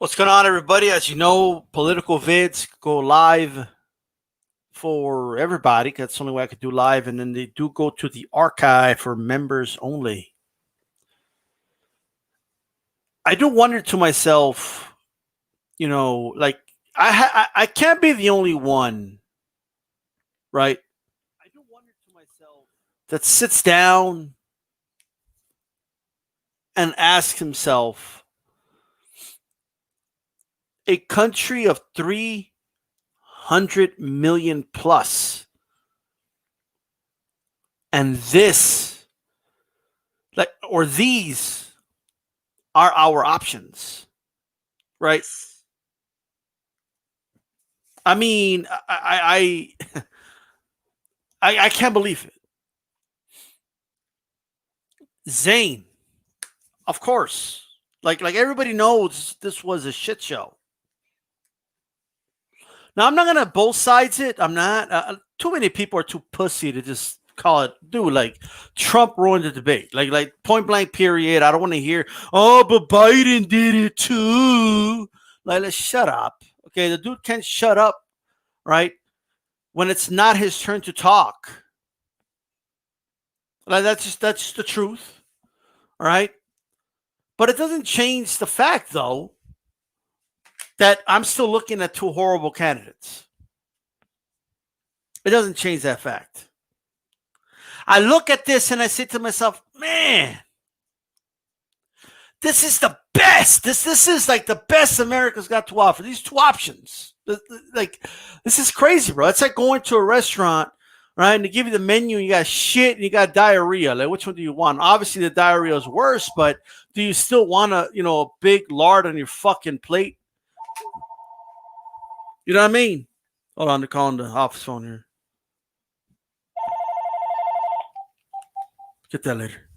What's going on, everybody? As you know, political vids go live for everybody. That's the only way I could do live. And then they do go to the archive for members only. I do wonder to myself, like I can't be the only one, right? I do wonder to myself that sits down and asks himself, a country of 300 million plus, and this, these are our options, right? I mean, I can't believe it. Zayn, of course, like everybody knows this was a shit show. Now I'm not gonna both sides it. I'm not. Too many people are too pussy to just call it, dude. Like Trump ruined the debate. Like point blank. Period. I don't want to hear. Oh, but Biden did it too. Like, let's shut up. Okay, the dude can't shut up, right? When it's not his turn to talk. Like that's just the truth. All right. But it doesn't change the fact, though, that I'm still looking at two horrible candidates. It doesn't change that fact. I look at this and I say to myself, man, this is the best. This is like the best America's got to offer. These two options. Like, this is crazy, bro. It's like going to a restaurant, right? And they give you the menu, and you got shit and you got diarrhea. Like, which one do you want? Obviously, the diarrhea is worse, but do you still want a big lard on your fucking plate? You know what I mean? Hold on, they're calling the office phone here. Get that later.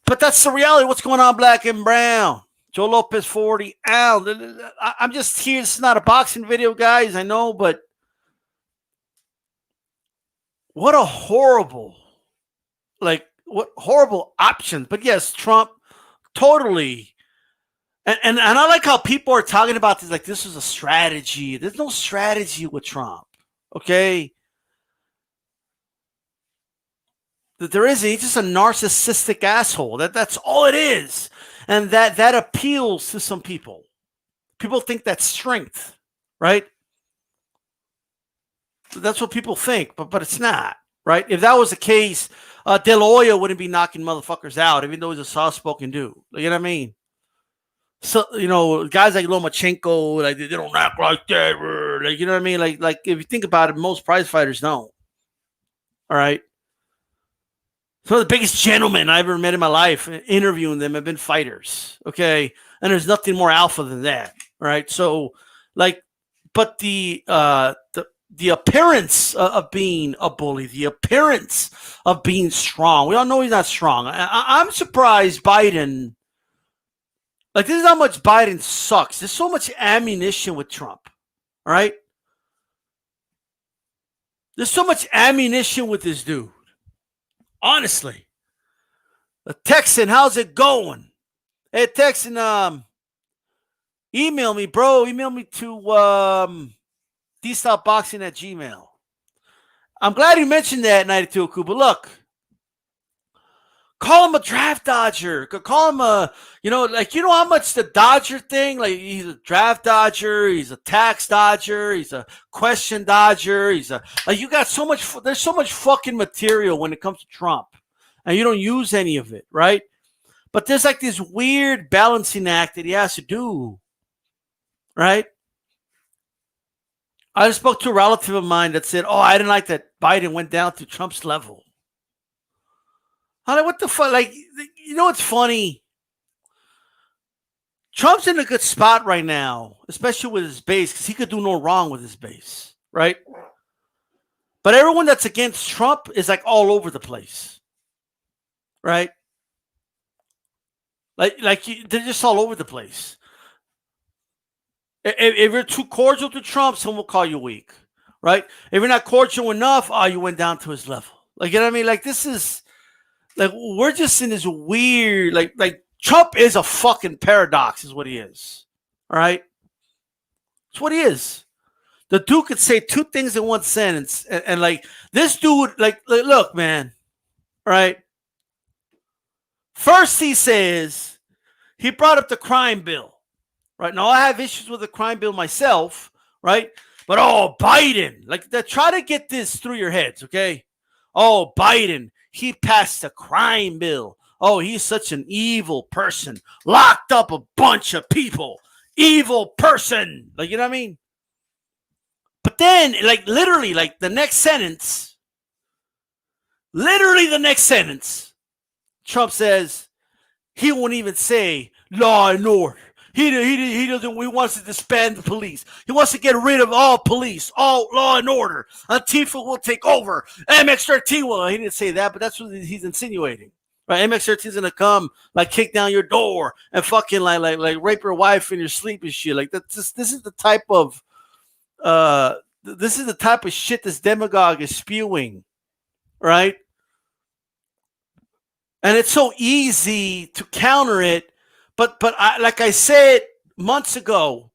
But that's the reality. What's going on, Black and Brown? Joe Lopez 40. Al. I'm just here. This is not a boxing video, guys. I know, but what a horrible, what horrible options. But yes, Trump totally. And I like how people are talking about this like this is a strategy. There's no strategy with Trump. Okay. There isn't. He's just a narcissistic asshole. That's all it is. And that appeals to some people. People think that's strength, right? That's what people think, but it's not, right? If that was the case, De La Hoya wouldn't be knocking motherfuckers out, even though he's a soft-spoken dude. You know what I mean? So, guys like Lomachenko, like they don't act like that. Like, you know what I mean? Like if you think about it, most prize fighters don't. All right. Some of the biggest gentlemen I ever met in my life, interviewing them, have been fighters. Okay. And there's nothing more alpha than that. Right. So, but the appearance of being a bully, the appearance of being strong. We all know he's not strong. I'm surprised Biden. Like, this is how much Biden sucks. There's so much ammunition with Trump. All right. There's so much ammunition with this dude. Honestly. The Texan, how's it going? Hey, Texan, email me, bro. Email me to dstopboxing@gmail. I'm glad you mentioned that, 92 But look, call him a draft dodger. Call him how much the Dodger thing, like he's a draft dodger, he's a tax dodger, he's a question dodger, you got so much, there's so much fucking material when it comes to Trump, and you don't use any of it, right? But there's like this weird balancing act that he has to do, right? I just spoke to a relative of mine that said, I didn't like that Biden went down to Trump's level. I'm like, what the fuck? Like, what's funny? Trump's in a good spot right now, especially with his base, because he could do no wrong with his base, right? But everyone that's against Trump is like all over the place, right? Like they're just all over the place. If you're too cordial to Trump, someone will call you weak, right? If you're not cordial enough, you went down to his level. Like, you know what I mean? Like, this is, like, we're just in this weird, like Trump is a fucking paradox is what he is. All right? That's what he is. The dude could say two things in one sentence. And like, this dude, like, look, man. All right? First, he says, he brought up the crime bill. Right? Now, I have issues with the crime bill myself. Right? But, oh, Biden. Like, try to get this through your heads, okay? Oh, Biden. He passed a crime bill. Oh, he's such an evil person. Locked up a bunch of people. Evil person. Like, you know what I mean? But then, like, literally, like, the next sentence, Trump says he won't even say law and order. He doesn't. He wants to disband the police. He wants to get rid of all police, all law and order. Antifa will take over. MX-13 will. He didn't say that, but that's what he's insinuating. Right? MX-13 is gonna come, like, kick down your door and fucking like rape your wife in your sleep and shit. Like, this is the type of shit this demagogue is spewing, right? And it's so easy to counter it. But like I said months ago,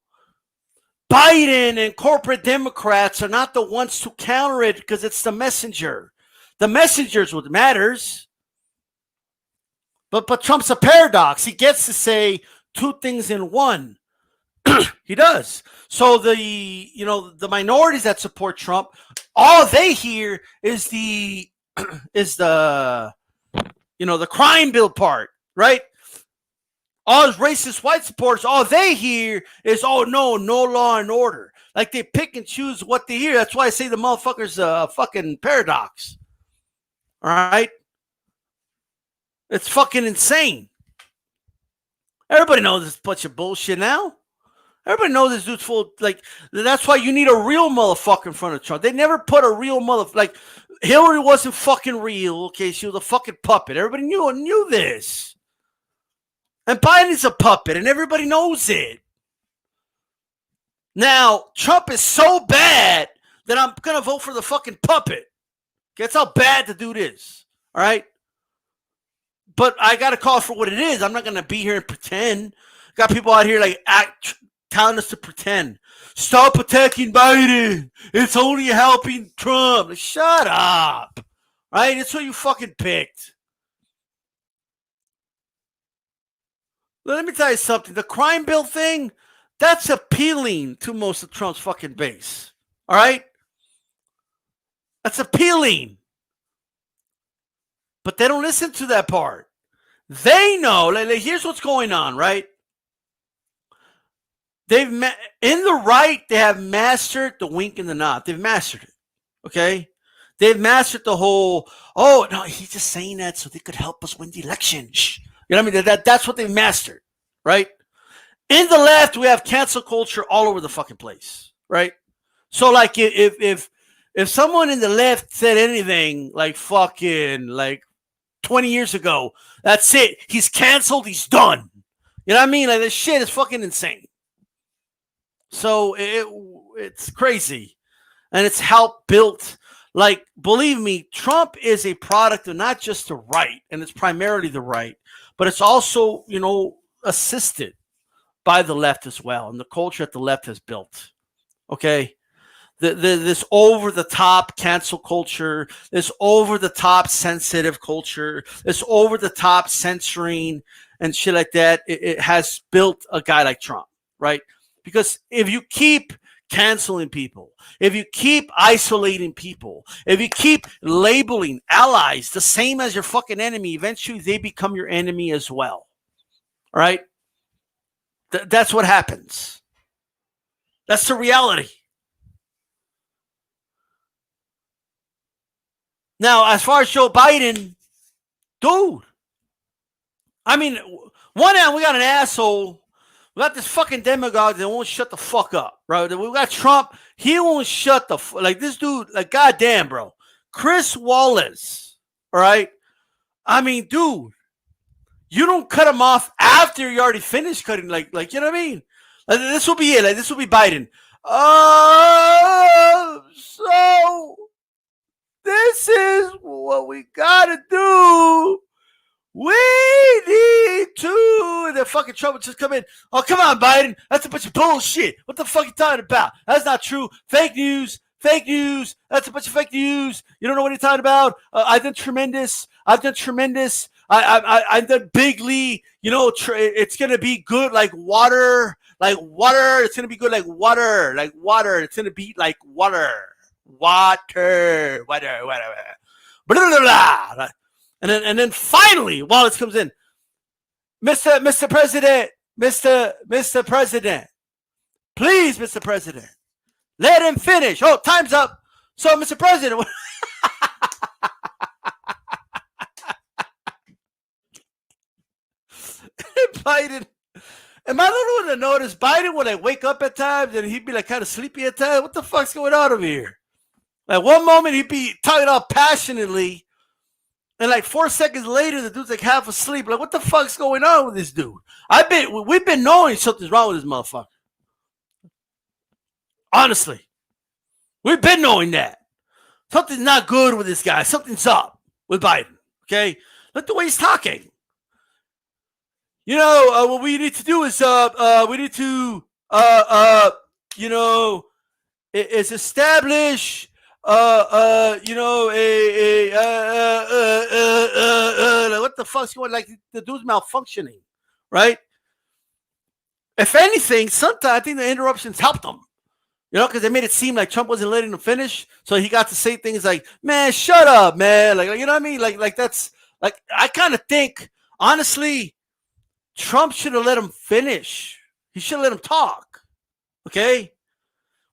Biden and corporate Democrats are not the ones to counter it because it's the messenger. The messenger is what matters. But Trump's a paradox. He gets to say two things in one. He does. So the minorities that support Trump, all they hear is the crime bill part, right? All those racist white supporters, all they hear is, oh, no law and order. Like, they pick and choose what they hear. That's why I say the motherfucker's a fucking paradox. All right? It's fucking insane. Everybody knows this bunch of bullshit now. Everybody knows this dude's full. Like, that's why you need a real motherfucker in front of Trump. They never put a real motherfucker. Like, Hillary wasn't fucking real. Okay, she was a fucking puppet. Everybody knew this. And Biden is a puppet, and everybody knows it. Now, Trump is so bad that I'm going to vote for the fucking puppet. Okay, that's how bad the dude is. All right? But I got to call it for what it is. I'm not going to be here and pretend. Got people out here like telling us to pretend. Stop attacking Biden. It's only helping Trump. Like, shut up. Right? It's what you fucking picked. Let me tell you something. The crime bill thing, that's appealing to most of Trump's fucking base. All right? That's appealing. But they don't listen to that part. They know. Like, here's what's going on, right? In the right, they have mastered the wink and the nod. They've mastered it. Okay? They've mastered the whole, oh, no, he's just saying that so they could help us win the election. Shh. You know what I mean? That's what they've mastered, right? In the left, we have cancel culture all over the fucking place, right? So, like, if someone in the left said anything like fucking like 20 years ago, that's it. He's canceled. He's done. You know what I mean? Like, this shit is fucking insane. So it's crazy, and it's how built. Like, believe me, Trump is a product of not just the right, and it's primarily the right, but it's also, assisted by the left as well, and the culture that the left has built. Okay, this over the top cancel culture, this over the top sensitive culture, this over the top censoring and shit like that. It has built a guy like Trump, right? Because if you keep canceling people, if you keep isolating people, if you keep labeling allies the same as your fucking enemy, eventually they become your enemy as well. All right? That's what happens. That's the reality. Now, as far as Joe Biden, dude, I mean, one hand we got an asshole. We got this fucking demagogue that won't shut the fuck up, bro. We got Trump. He won't shut the like this dude. Like, goddamn, bro. Chris Wallace. All right. I mean, dude, you don't cut him off after you already finished cutting. Like you know what I mean? Like, this will be it. Like, this will be Biden. So this is what we gotta do. We need to. The that fucking Trump would just come in. Oh, come on, Biden. That's a bunch of bullshit. What the fuck are you talking about? That's not true. Fake news. Fake news. That's a bunch of fake news. You don't know what you're talking about. I've done tremendous. I've done bigly. You know, it's gonna be good like water. Like water. It's gonna be good like water. Like water. It's gonna be like water. Water. Blah, blah, blah. And then finally, Wallace comes in. Mr. President, Mr. President, please, Mr. President, let him finish. Oh, time's up. So, Mr. President, Biden, am I the one to notice Biden would like wake up at times and he'd be like kind of sleepy at times? What the fuck's going on over here? Like one moment he'd be talking all passionately. And like 4 seconds later, the dude's like half asleep. Like, what the fuck's going on with this dude? We've been knowing something's wrong with this motherfucker. Honestly, we've been knowing that something's not good with this guy. Something's up with Biden. Okay, look the way he's talking. You know what we need to do is we need to is establish. What the fuck's going? Like the dude's malfunctioning, right? If anything, sometimes I think the interruptions helped him, you know, because they made it seem like Trump wasn't letting him finish, so he got to say things like, "Man, shut up, man," like you know what I mean? Like that's like I kind of think honestly, Trump should have let him finish. He should have let him talk. Okay.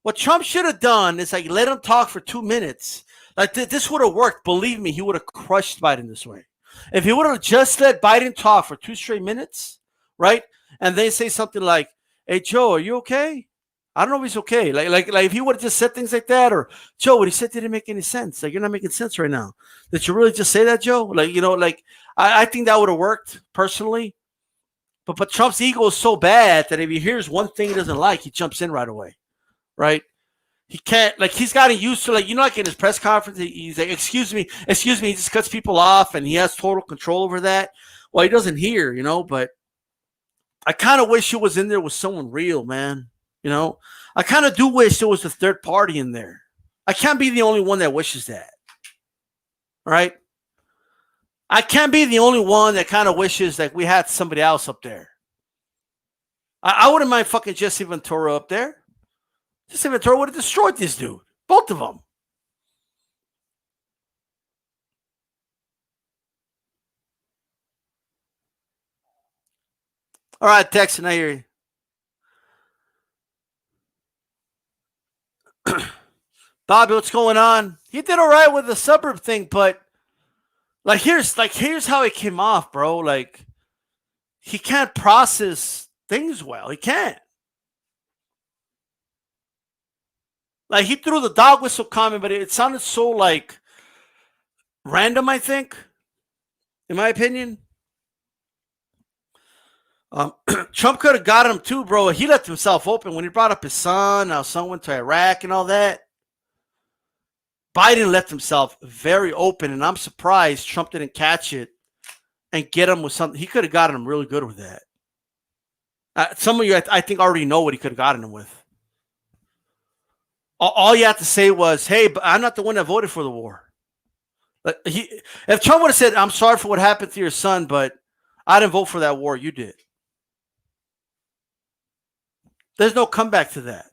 What Trump should have done is like let him talk for 2 minutes. Like this would have worked. Believe me, he would have crushed Biden this way. If he would have just let Biden talk for 2 straight minutes, right? And then say something like, "Hey Joe, are you okay?" I don't know if he's okay. Like if he would have just said things like that, or Joe, what he said didn't make any sense. Like you're not making sense right now. Did you really just say that, Joe? Like you know, like I think that would have worked personally. But Trump's ego is so bad that if he hears one thing he doesn't like, he jumps in right away. Right? He can't, like, he's gotten used to, like, you know, like in his press conference, he's like, excuse me. He just cuts people off and he has total control over that. Well, he doesn't hear, you know, but I kind of wish it was in there with someone real, man. You know, I kind of do wish there was a third party in there. I can't be the only one that wishes that. Right? I can't be the only one that kind of wishes that we had somebody else up there. I wouldn't mind fucking Jesse Ventura up there. Jesse Ventura would have destroyed this dude. Both of them. All right, Texan, I hear you. Bobby, what's going on? He did all right with the suburb thing, but here's how it came off, bro. Like he can't process things well. He can't. Like he threw the dog whistle comment, but it sounded so like random, I think, in my opinion. Trump could have got him too, bro. He left himself open when he brought up his son. How son went to Iraq and all that. Biden left himself very open, and I'm surprised Trump didn't catch it and get him with something. He could have gotten him really good with that. Some of you, I think, already know what he could have gotten him with. All you have to say was, "Hey, but I'm not the one that voted for the war." If Trump would have said, "I'm sorry for what happened to your son, but I didn't vote for that war. You did." There's no comeback to that.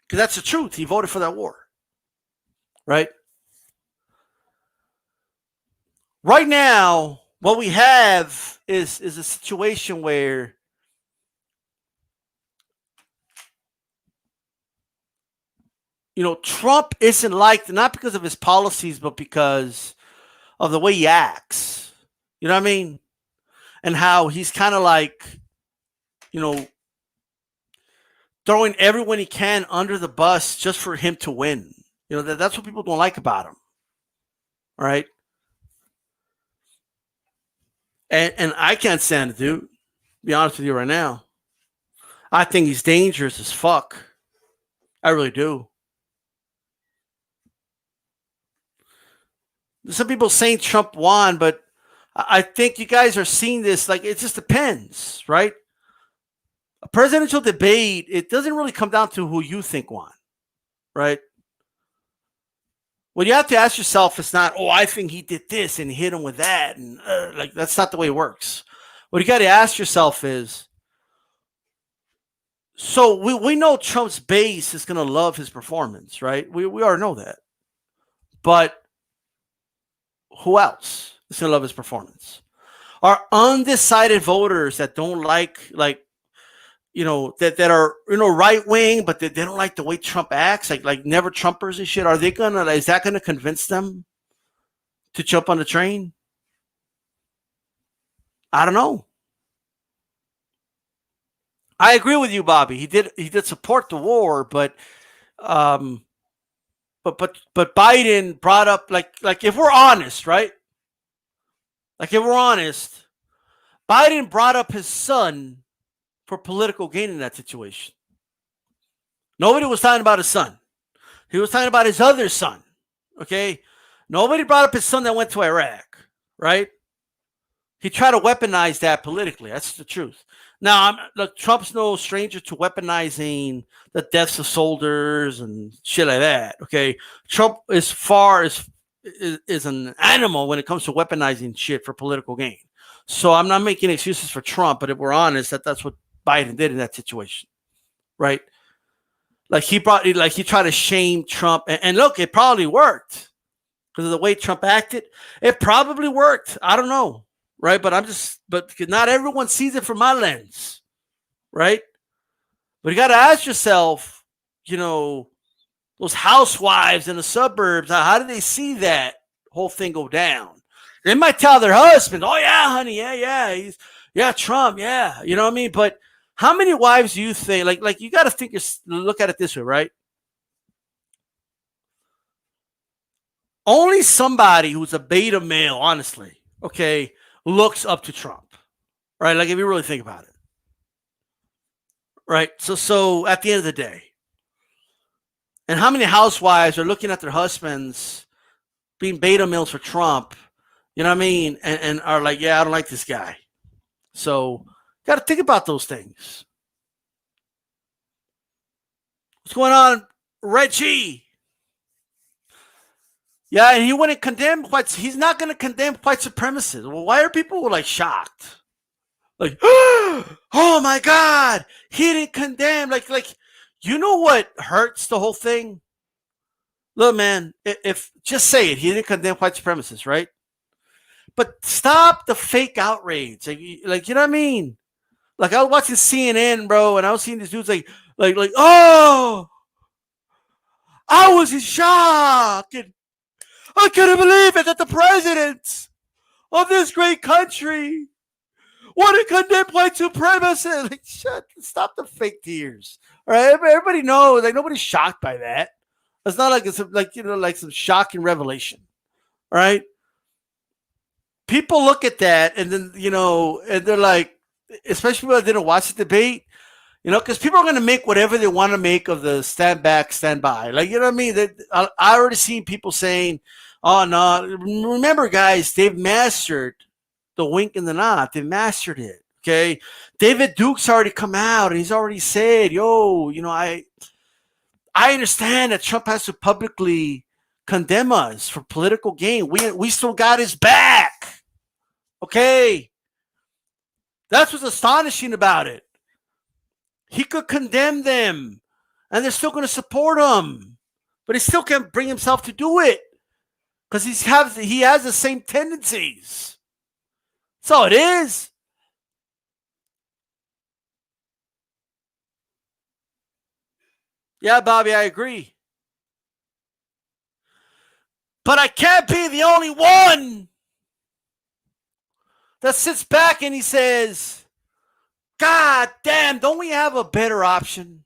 Because that's the truth. He voted for that war. Right? Right now, what we have is a situation where you know, Trump isn't liked not because of his policies, but because of the way he acts. You know what I mean? And how he's kind of like, you know, throwing everyone he can under the bus just for him to win. You know, that's what people don't like about him. All right. And I can't stand it, dude. To be honest with you right now. I think he's dangerous as fuck. I really do. Some people saying Trump won, but I think you guys are seeing this. Like, it just depends, right? A presidential debate, it doesn't really come down to who you think won, right? What you have to ask yourself is not, oh, I think he did this and hit him with that, and like that's not the way it works. What you got to ask yourself is, so we know Trump's base is going to love his performance, right? We already know that, but who else is going to love his performance? Are undecided voters that don't like that are right wing, but they don't like the way Trump acts, like never Trumpers and shit. Are they gonna? Is that gonna convince them to jump on the train? I don't know. I agree with you, Bobby. He did support the war, um, but Biden brought up like if we're honest, right? Like if we're honest, Biden brought up his son for political gain in that situation. Nobody was talking about his son. He was talking about his other son. Okay. Nobody brought up his son that went to Iraq, right? He tried to weaponize that politically. That's the truth. Now, look, Trump's no stranger to weaponizing the deaths of soldiers and shit like that. Okay. Trump, as far as is an animal when it comes to weaponizing shit for political gain. So I'm not making excuses for Trump, but if we're honest, that's what Biden did in that situation, right? Like he tried to shame Trump, and look, it probably worked because of the way Trump acted. It probably worked. I don't know, right? But not everyone sees it from my lens, right? But you got to ask yourself, those housewives in the suburbs, how do they see that whole thing go down? They might tell their husband, "Oh yeah, honey, yeah, Trump, yeah," you know what I mean? But how many wives do you think? Like you got to look at it this way, right? Only somebody who's a beta male, honestly, okay, looks up to Trump, right? Like if you really think about it, right? So at the end of the day, and how many housewives are looking at their husbands being beta males for Trump? You know what I mean? And are like, yeah, I don't like this guy. So got to think about those things. What's going on, Reggie? Yeah, and he wouldn't condemn white. He's not going to condemn white supremacists. Well, why are people like shocked? Like, oh my God, he didn't condemn. Like, you know what hurts the whole thing? Look, man, if just say it, he didn't condemn white supremacists, right? But stop the fake outrage. Like you know what I mean? Like I was watching CNN, bro, and I was seeing these dudes like, oh, I was in shock, and I couldn't believe it that the president of this great country would have condemned white supremacy. Like, stop the fake tears. All right, everybody knows. Like nobody's shocked by that. It's not like it's like some shocking revelation. All right, people look at that and then and they're like, especially people that didn't watch the debate. Because people are going to make whatever they want to make of the stand back, stand by. Like, you know what I mean? I already seen people saying, oh, no. Remember, guys, they've mastered the wink and the nod. They've mastered it, okay? David Duke's already come out, and he's already said, yo, I understand that Trump has to publicly condemn us for political gain. We still got his back, okay? That's what's astonishing about it. He could condemn them, and they're still going to support him, but he still can't bring himself to do it because he has the same tendencies. That's all it is. Yeah, Bobby, I agree. But I can't be the only one that sits back and he says, God damn, don't we have a better option?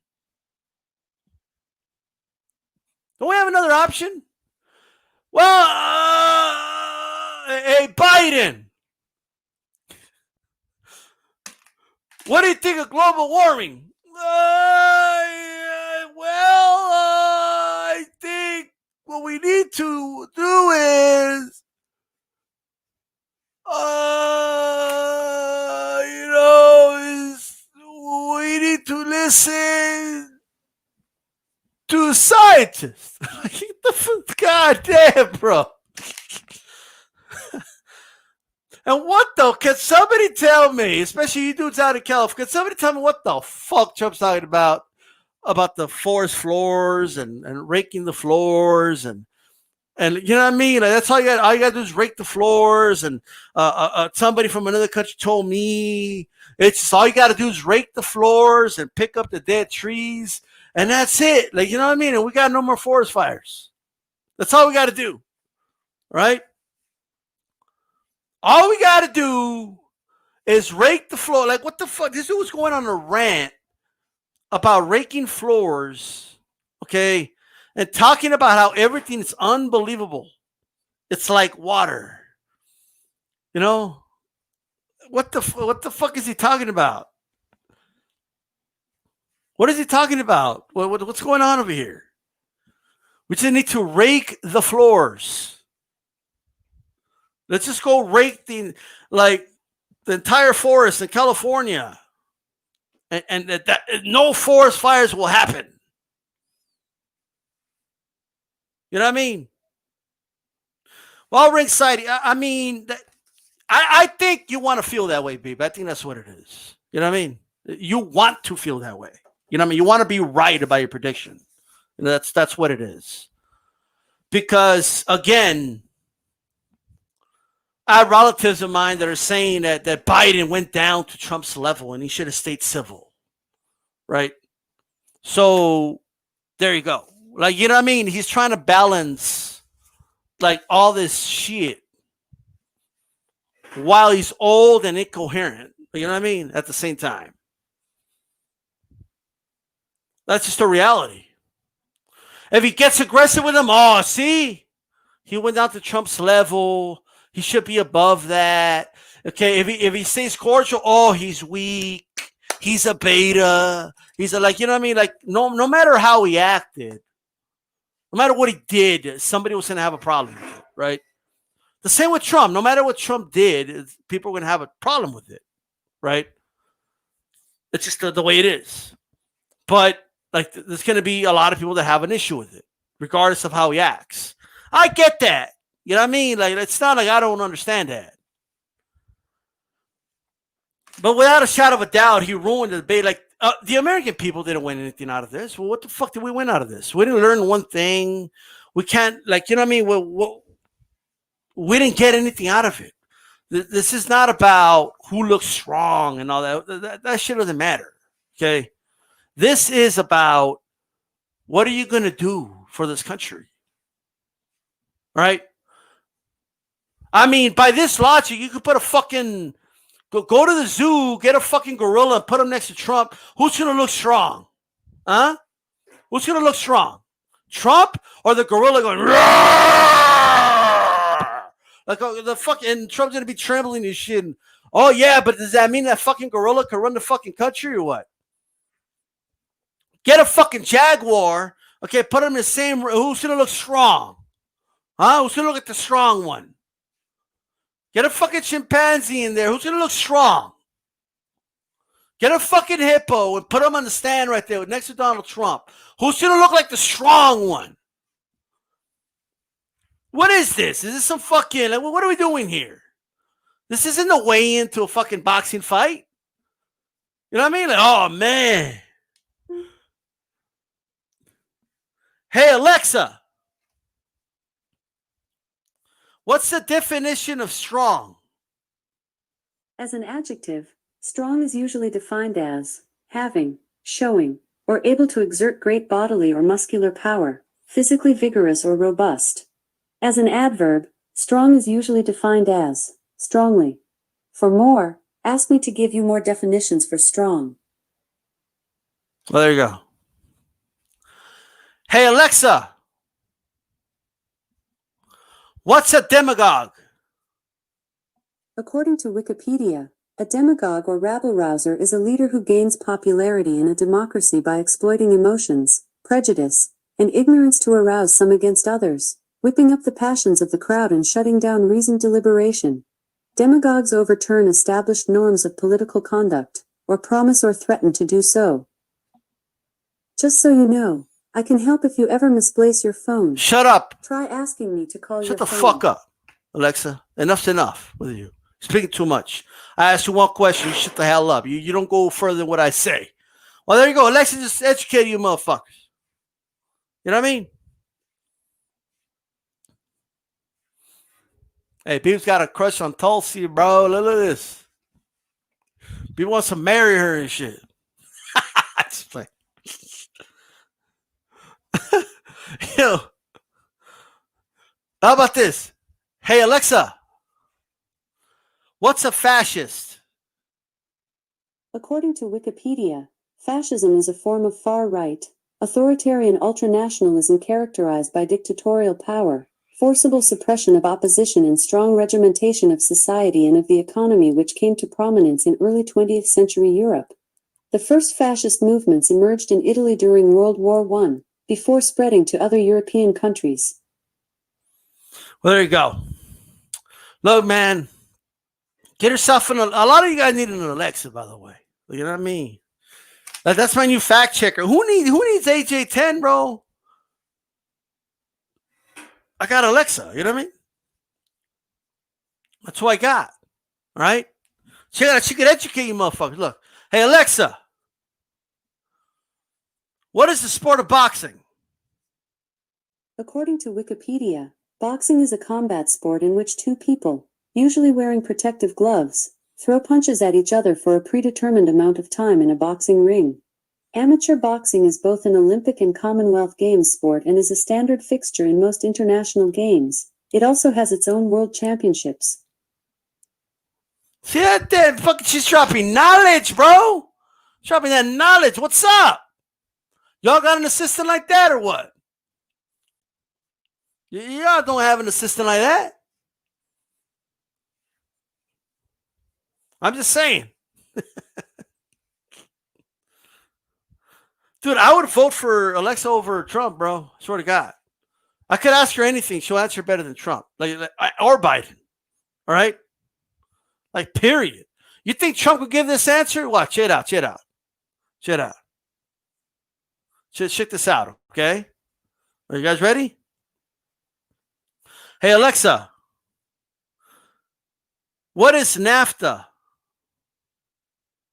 Don't we have another option? Well, hey, Biden, what do you think of global warming? I think what we need to do is we need to listen to scientists. God damn, bro. And what though? Can somebody tell me, especially you dudes out in California, can somebody tell me what the fuck Trump's talking about the forest floors and raking the floors and you know what I mean? Like, that's all you got. All you got to do is rake the floors. And somebody from another country told me it's just all you got to do is rake the floors and pick up the dead trees, and that's it. Like, you know what I mean? And we got no more forest fires. That's all we got to do, right? All we got to do is rake the floor. Like, what the fuck? This dude was going on a rant about raking floors, okay, and talking about how everything is unbelievable. It's like water. You know? What the fuck is he talking about? What is he talking about? What's going on over here? We just need to rake the floors. Let's just go rake the entire forest in California. And that no forest fires will happen. You know what I mean? Well, ringside, I mean, I think you want to feel that way, babe. I think that's what it is. You know what I mean? You want to feel that way. You know what I mean? You want to be right about your prediction. And that's what it is. Because, again, I have relatives of mine that are saying that Biden went down to Trump's level and he should have stayed civil. Right? So, there you go. Like, you know what I mean? He's trying to balance, like, all this shit while he's old and incoherent. You know what I mean? At the same time. That's just a reality. If he gets aggressive with him, oh, see? He went down to Trump's level. He should be above that. Okay, if he stays cordial, oh, he's weak. He's a beta. He's a, like, you know what I mean? Like, no matter how he acted, no matter what he did, somebody was going to have a problem with it, right? The same with Trump. No matter what Trump did, people are going to have a problem with it, right? It's just the way it is. But, like, there's going to be a lot of people that have an issue with it, regardless of how he acts. I get that. You know what I mean? Like, it's not like I don't understand that. But without a shadow of a doubt, he ruined the debate. Like, the American people didn't win anything out of this. Well, what the fuck did we win out of this? We didn't learn one thing. We can't, like, you know what I mean? We didn't get anything out of it. This is not about who looks strong and all that. That shit doesn't matter. Okay? This is about what are you going to do for this country? Right? I mean, by this logic, you could put a fucking... Go to the zoo, get a fucking gorilla, and put him next to Trump. Who's going to look strong? Huh? Who's going to look strong? Trump or the gorilla going... Like, the fucking... Trump's going to be trembling and shit. And, oh, yeah, but does that mean that fucking gorilla can run the fucking country or what? Get a fucking jaguar. Okay, put him in the same... Who's going to look strong? Huh? Who's going to look at the strong one? Get a fucking chimpanzee in there. Who's going to look strong? Get a fucking hippo and put him on the stand right there next to Donald Trump. Who's going to look like the strong one? What is this? Is this some fucking... Like, what are we doing here? This isn't the way into a fucking boxing fight. You know what I mean? Like, oh, man. Hey, Alexa. What's the definition of strong? As an adjective, strong is usually defined as having, showing, or able to exert great bodily or muscular power, physically vigorous or robust. As an adverb, strong is usually defined as strongly. For more, ask me to give you more definitions for strong. Well, there you go. Hey, Alexa. What's a demagogue? According to Wikipedia, a demagogue or rabble-rouser is a leader who gains popularity in a democracy by exploiting emotions, prejudice, and ignorance to arouse some against others, whipping up the passions of the crowd and shutting down reasoned deliberation. Demagogues overturn established norms of political conduct, or promise or threaten to do so. Just so you know, I can help if you ever misplace your phone. Shut up. Try asking me to call your Shut the phone. fuck up, Alexa. Enough's enough with you. Speaking too much. I asked you one question. You shut the hell up. You don't go further than what I say. Well, there you go. Alexa just educated you motherfuckers. You know what I mean? Hey, people's got a crush on Tulsi, bro. Look at this. People wants to marry her and shit. Just like, yo, how about this? Hey, Alexa, what's a fascist? According to Wikipedia, fascism is a form of far-right, authoritarian ultranationalism characterized by dictatorial power, forcible suppression of opposition and strong regimentation of society and of the economy, which came to prominence in early 20th century Europe. The first fascist movements emerged in Italy during World War I, before spreading to other European countries. Well, there you go. Look, man, get yourself a lot of you guys need an Alexa, by the way. You know what I mean? That's my new fact checker. Who needs AJ10, bro? I got Alexa. You know what I mean? That's who I got. All right? She could educate you motherfuckers. Look. Hey, Alexa. What is the sport of boxing? According to Wikipedia, boxing is a combat sport in which two people, usually wearing protective gloves, throw punches at each other for a predetermined amount of time in a boxing ring. Amateur boxing is both an Olympic and Commonwealth Games sport and is a standard fixture in most international games. It also has its own world championships. See that damn fucking, she's dropping knowledge, bro. She's dropping that knowledge. What's up? Y'all got an assistant like that or what? Y'all don't have an assistant like that. I'm just saying. Dude, I would vote for Alexa over Trump, bro. Swear to God. I could ask her anything. She'll answer better than Trump. Or Biden. All right? Like, period. You think Trump would give this answer? Watch, check it out. Check this out, okay? Are you guys ready? Hey, Alexa. What is NAFTA?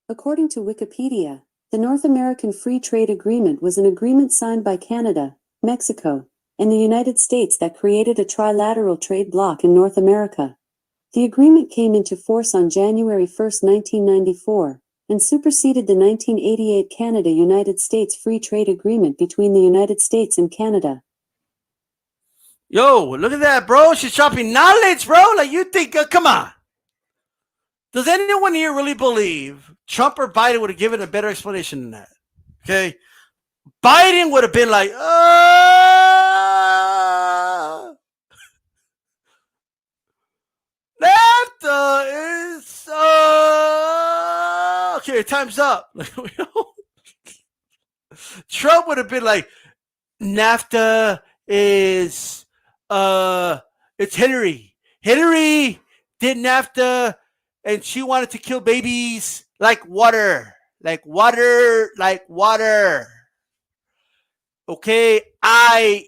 According to Wikipedia, the North American Free Trade Agreement was an agreement signed by Canada, Mexico, and the United States that created a trilateral trade bloc in North America. The agreement came into force on January 1, 1994, and superseded the 1988 Canada-United States Free Trade Agreement between the United States and Canada. Yo, look at that, bro. She's dropping knowledge, bro. Like, you think, come on. Does anyone here really believe Trump or Biden would have given a better explanation than that? Okay. Biden would have been like, NAFTA is, okay, time's up. Trump would have been like, NAFTA is, it's Hillary. Hillary did NAFTA. And she wanted to kill babies like water. Okay, I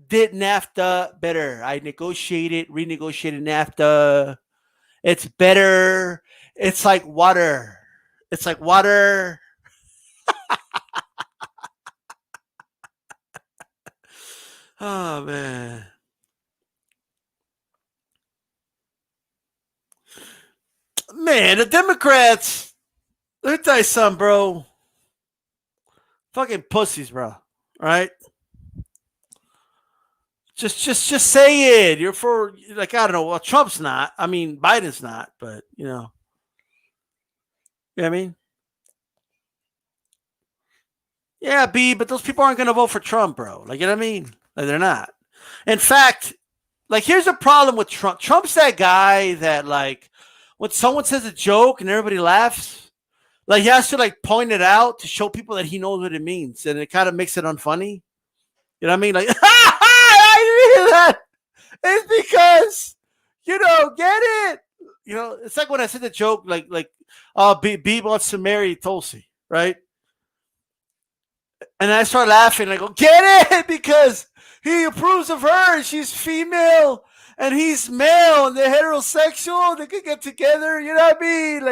did NAFTA better. I renegotiated NAFTA. It's better. It's like water. Oh, man. Man, the Democrats, let me tell you something, bro. Fucking pussies, bro. All right? Just say it. You're for, like, I don't know. Well, Trump's not. I mean, Biden's not, but, you know. You know what I mean? Yeah, B, but those people aren't going to vote for Trump, bro. Like, you know what I mean? Like, they're not. In fact, like, here's the problem with Trump. Trump's that guy that, like, when someone says a joke and everybody laughs, like, he has to, like, point it out to show people that he knows what it means. And it kind of makes it unfunny. You know what I mean? Like, I didn't hear that. It's because Get it. It's like when I said the joke, B wants to marry Tulsi, right? And I start laughing. I go, get it? Because he approves of her. And she's female and he's male and they're heterosexual. They could get together. You know what I mean?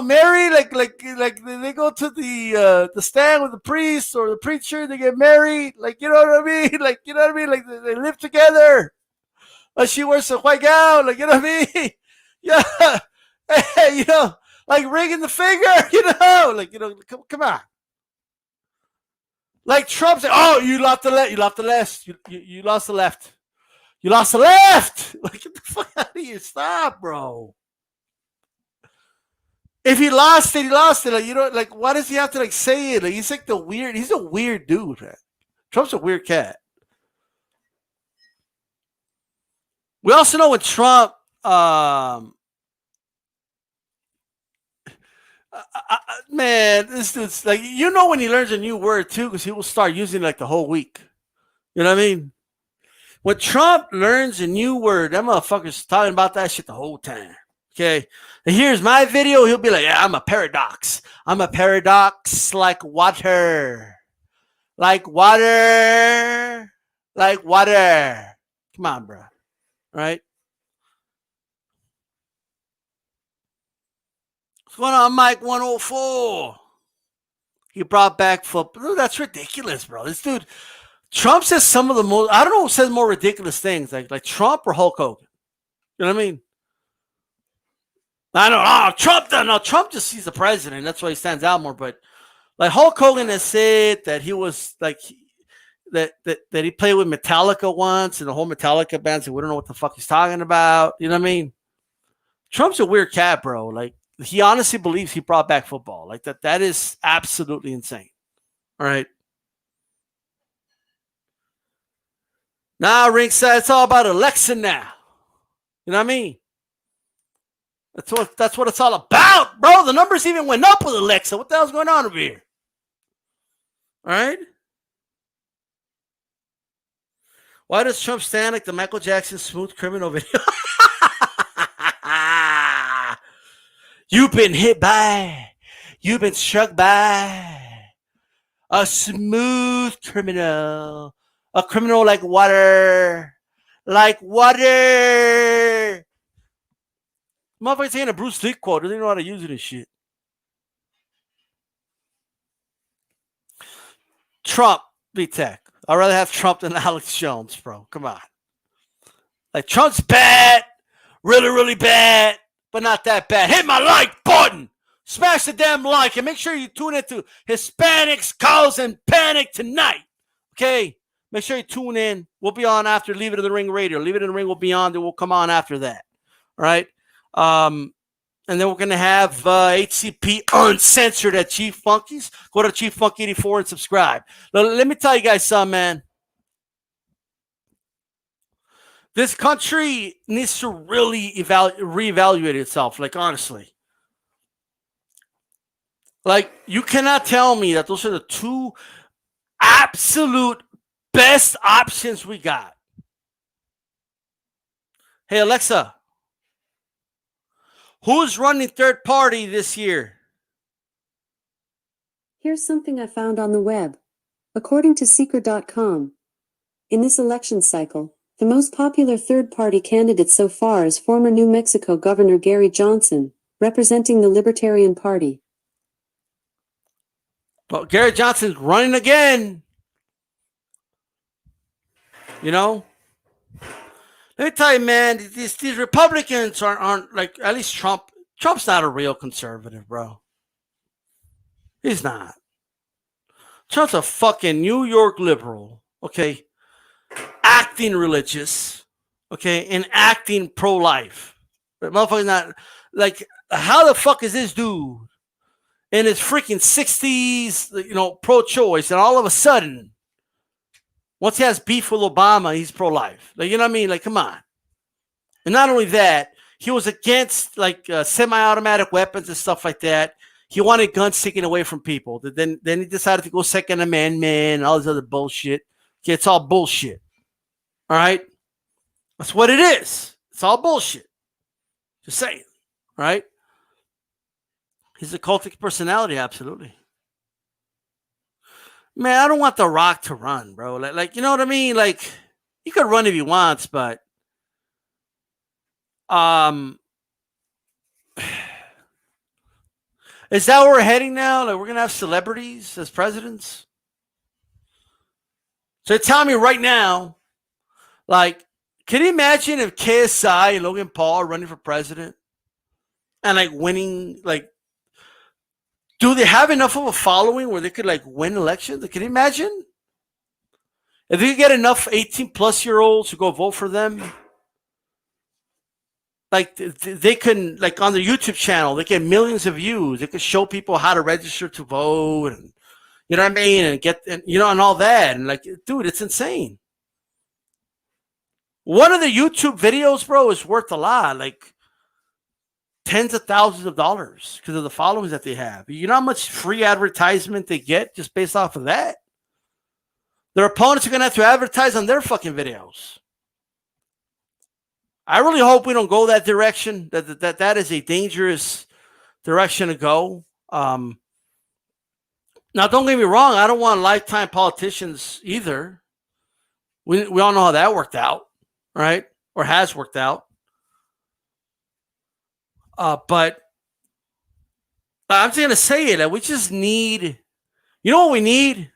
Marry, like they go to the stand with the priest or the preacher. They get married. You know what I mean? Like they live together. She wears a white gown. You know what I mean? Yeah. Hey, like ringing the finger. Come on. Like Trump said, "Oh, you lost the left. You lost the left. You lost the left. You lost the left." Like, get the fuck out of here! Stop, bro. If he lost it, he lost it. Why does he have to say it? He's like he's a weird dude, man. Trump's a weird cat. We also know when Trump, man, this dude's when he learns a new word too, because he will start using it the whole week. You know what I mean? When Trump learns a new word, that motherfucker's talking about that shit the whole time. Okay. And here's my video. He'll be like, yeah, I'm a paradox. I'm a paradox like water. Like water. Like water. Come on, bro. Right? What's going on, Mike 104? He brought back football. That's ridiculous, bro. This dude, Trump says some of the most, I don't know who says more ridiculous things, like Trump or Hulk Hogan. You know what I mean? I know, Trump doesn't know. Trump just sees the president. That's why he stands out more. But Hulk Hogan has said that he was that he played with Metallica once, and the whole Metallica band said, we don't know what the fuck he's talking about. You know what I mean? Trump's a weird cat, bro. He honestly believes he brought back football. That is absolutely insane. All right. Now, ringside, it's all about Alexa now. You know what I mean? That's what it's all about, bro. The numbers even went up with Alexa. What the hell's going on over here? All right. Why does Trump stand like the Michael Jackson Smooth Criminal video? You've been hit by, you've been struck by a smooth criminal, a criminal like water. Motherfucker's saying a Bruce Lee quote. Doesn't even know how to use it and shit. Trump, B-Tech. I'd rather have Trump than Alex Jones, bro. Come on. Trump's bad. Really, really bad. But not that bad. Hit my like button. Smash the damn like. And make sure you tune into Hispanics Cause and Panic tonight. Okay? Make sure you tune in. We'll be on after Leave It in the Ring Radio. Leave It in the Ring will be on. Then we'll come on after that. All right? And then we're going to have HCP Uncensored at Chief Funkies. Go to Chief Funk 84 and subscribe. Let me tell you guys something, man. This country needs to really reevaluate itself, honestly. You cannot tell me that those are the two absolute best options we got. Hey, Alexa, who's running third party this year? Here's something I found on the web. According to Seeker.com, in this election cycle, the most popular third-party candidate so far is former New Mexico Governor Gary Johnson, representing the Libertarian Party. But Gary Johnson's running again. You know? Let me tell you, man, these Republicans aren't at least Trump. Trump's not a real conservative, bro. He's not. Trump's a fucking New York liberal, okay? Acting religious, okay, and acting pro-life. But motherfucker's not, how the fuck is this dude in his freaking 60s, pro-choice, and all of a sudden, once he has beef with Obama, he's pro-life. You know what I mean? Come on. And not only that, he was against, semi-automatic weapons and stuff like that. He wanted guns taken away from people. Then he decided to go Second Amendment and all this other bullshit. Okay, it's all bullshit. All right? That's what it is. It's all bullshit. Just saying, right? He's a cultic personality, absolutely. Man, I don't want The Rock to run, bro. Like you know what I mean? Like, he could run if he wants, but is that where we're heading now? Like, we're gonna have celebrities as presidents? So tell me right now, like, can you imagine if KSI and Logan Paul are running for president and like winning? Like, do they have enough of a following where they could like win elections? Can you imagine if you get enough 18-plus-year-olds to go vote for them? Like, they can, like, on their YouTube channel, they get millions of views. They can show people how to register to vote, and you know what I mean, and get, and you know, and all that. And like, dude, it's insane. One of the YouTube videos, bro, is worth a lot, like tens of thousands of dollars because of the followings that they have. You know how much free advertisement they get just based off of that? Their opponents are gonna have to advertise on their fucking videos. I really hope we don't go that direction. That is a dangerous direction to go. Now, don't get me wrong. I don't want lifetime politicians either. We all know how that worked out, right? Or has worked out. But I'm just gonna say it. We just need. You know what we need?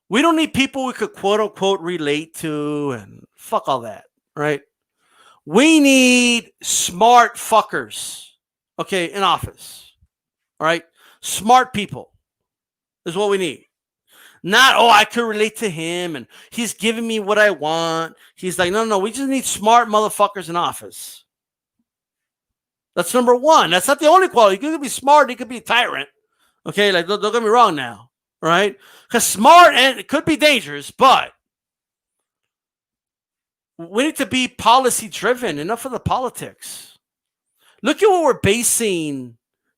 We don't need people we could quote unquote relate to, and fuck all that. Right? We need smart fuckers, okay, in office. All right? Smart people is what we need. Not, oh, I could relate to him and he's giving me what I want. He's like, no, we just need smart motherfuckers in office. That's number one. That's not the only quality. You could be smart, you could be a tyrant. Okay, like, don't get me wrong now. Right? Because smart, and it could be dangerous, but we need to be policy driven. Enough of the politics. Look at what we're basing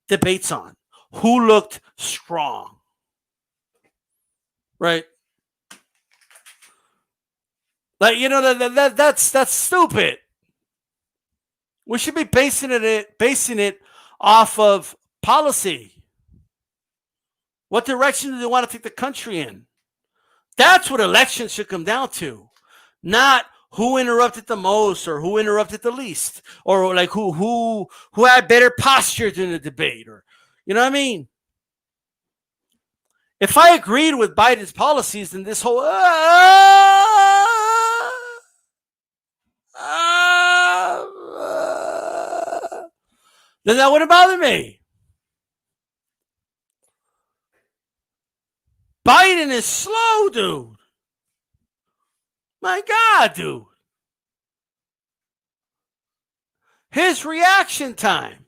debates on. Who looked strong? Right? Like, you know, that's stupid. We should be basing it off of policy. What direction do they want to take the country in? That's what elections should come down to. Not who interrupted the most or who interrupted the least, or like who had better posture during the debate, or you know what I mean? If I agreed with Biden's policies, then this whole then that wouldn't bother me. Biden is slow, dude. My God, dude. His reaction time.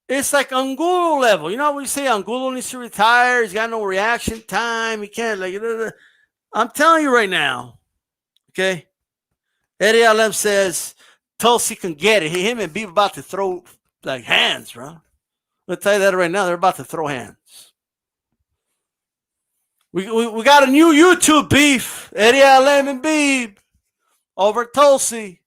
It's like Angulo level. You know what we say? Angulo needs to retire. He's got no reaction time. He can't, like, I'm telling you right now. Okay? Eddie Alem says Tulsi can get it. Him and Beef about to throw like hands, bro. I'll tell you that right now. They're about to throw hands. We got a new YouTube beef. Eddie Alem and Beef over Tulsi.